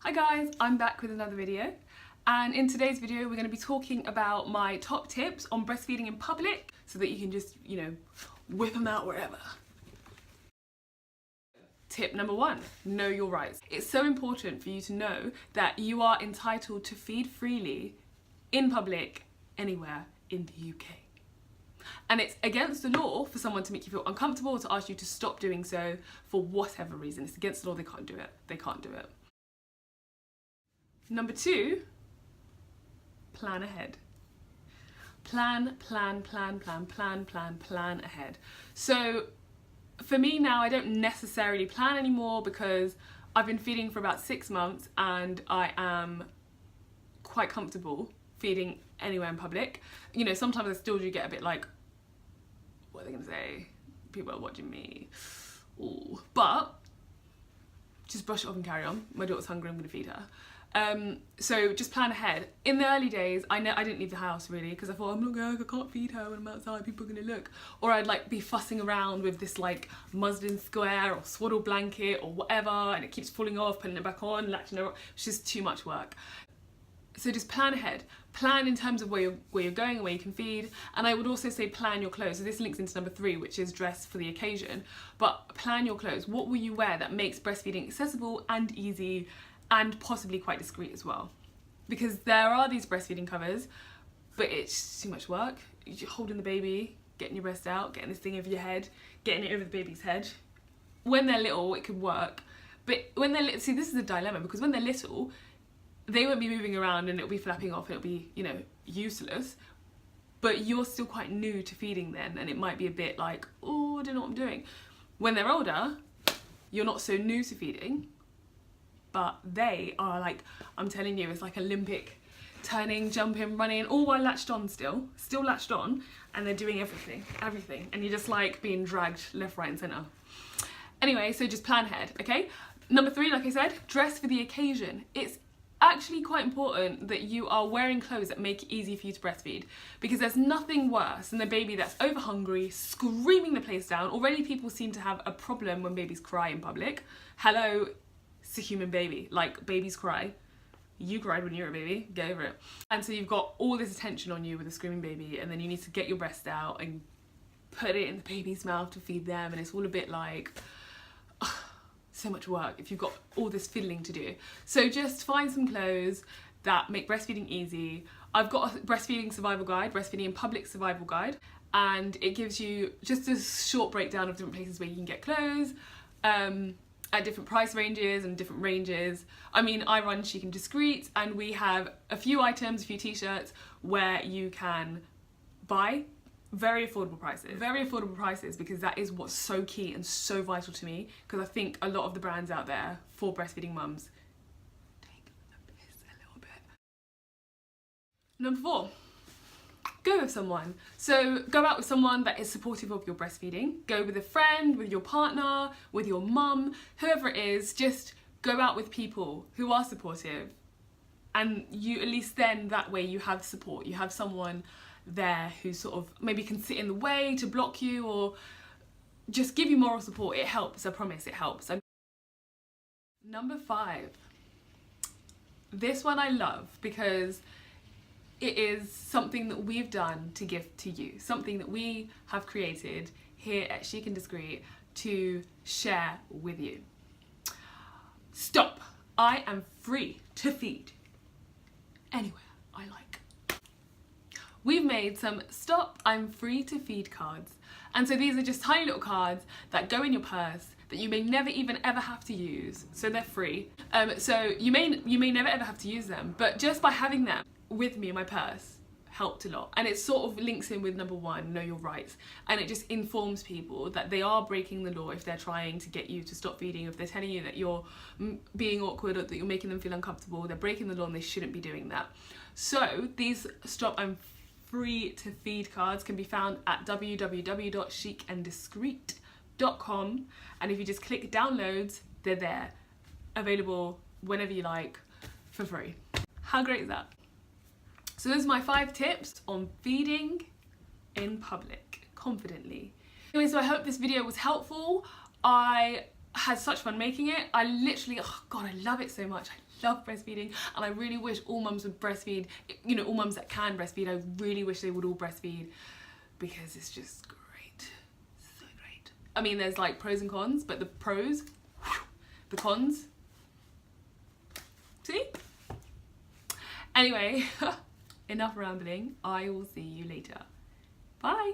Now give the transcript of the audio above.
Hi guys, I'm back with another video, and in today's video we're going to be talking about my top tips on breastfeeding in public so that you can just, whip them out wherever. Tip number 1, know your rights. It's so important for you to know that you are entitled to feed freely in public anywhere in the UK. And it's against the law for someone to make you feel uncomfortable or to ask you to stop doing so for whatever reason. It's against the law, they can't do it. They can't do it. Number 2, plan ahead. Plan ahead. So for me now, I don't necessarily plan anymore because I've been feeding for about 6 months and I am quite comfortable feeding anywhere in public. You know, sometimes I still do get a bit like, what are they gonna say? People are watching me. Ooh. But just brush it off and carry on. My daughter's hungry, I'm gonna feed her. So just plan ahead. In the early days, I didn't leave the house really because I thought, I'm not going, I can't feed her when I'm outside, people are gonna look. Or I'd like be fussing around with this like muslin square or swaddle blanket or whatever, and it keeps falling off, putting it back on, latching it up. It's just too much work. So just plan ahead. Plan in terms of where you're going and where you can feed. And I would also say plan your clothes. So this links into number 3, which is dress for the occasion. But plan your clothes. What will you wear that makes breastfeeding accessible and easy and possibly quite discreet as well? Because there are these breastfeeding covers, but it's too much work. You're holding the baby, getting your breast out, getting this thing over your head, getting it over the baby's head. When they're little, it could work. But when they're little, see, this is a dilemma because when they're little, they won't be moving around and it'll be flapping off and it'll be, useless. But you're still quite new to feeding then, and it might be a bit like, oh, I don't know what I'm doing. When they're older, you're not so new to feeding, but they are like, I'm telling you, it's like Olympic turning, jumping, running, all while latched on still latched on, and they're doing everything, and you're just like being dragged left, right and centre. Anyway, so just plan ahead, okay? Number 3, like I said, dress for the occasion. It's actually quite important that you are wearing clothes that make it easy for you to breastfeed, because there's nothing worse than a baby that's over hungry, screaming the place down. Already people seem to have a problem when babies cry in public. Hello, it's a human baby. Like, babies cry. You cried when you were a baby, get over it. And so you've got all this attention on you with a screaming baby, and then you need to get your breast out and put it in the baby's mouth to feed them, and it's all a bit like, so much work if you've got all this fiddling to do. So just find some clothes that make breastfeeding easy. I've got a breastfeeding survival guide, breastfeeding in public survival guide, and it gives you just a short breakdown of different places where you can get clothes at different price ranges and different ranges. I mean, I run Chic and Discreet, and we have a few items, a few t-shirts where you can buy very affordable prices, because that is what's so key and so vital to me, because I think a lot of the brands out there for breastfeeding mums take the piss a little bit. Number 4, go with someone. So go out with someone that is supportive of your breastfeeding. Go with a friend, with your partner, with your mum, whoever it is. Just go out with people who are supportive, and you, at least then, that way you have support. You have someone there who sort of maybe can sit in the way to block you or just give you moral support. It helps, I promise, it helps. Number 5, this one I love because it is something that we've done to give to you, something that we have created here at Chic and Discreet to share with you. Stop! I am free to feed anywhere I like. We've made some Stop, I'm Free to Feed cards. And so these are just tiny little cards that go in your purse that you may never even ever have to use. So they're free. So you may never ever have to use them, but just by having them with me in my purse helped a lot. And it sort of links in with number 1, know your rights. And it just informs people that they are breaking the law if they're trying to get you to stop feeding. If they're telling you that you're being awkward or that you're making them feel uncomfortable, they're breaking the law and they shouldn't be doing that. So these Stop, I'm Free to Feed cards can be found at www.chicanddiscreet.com, and if you just click downloads, they're there, available whenever you like, for free. How great is that? So those are my 5 tips on feeding in public confidently. Anyway, so I hope this video was helpful. I had such fun making it. I literally, oh God, I love it so much. I love breastfeeding, and I really wish all mums would breastfeed. You know, all mums that can breastfeed, I really wish they would all breastfeed, because it's just great, so great. I mean, there's like pros and cons, but the pros, the cons, see? Anyway, enough rambling. I will see you later. Bye.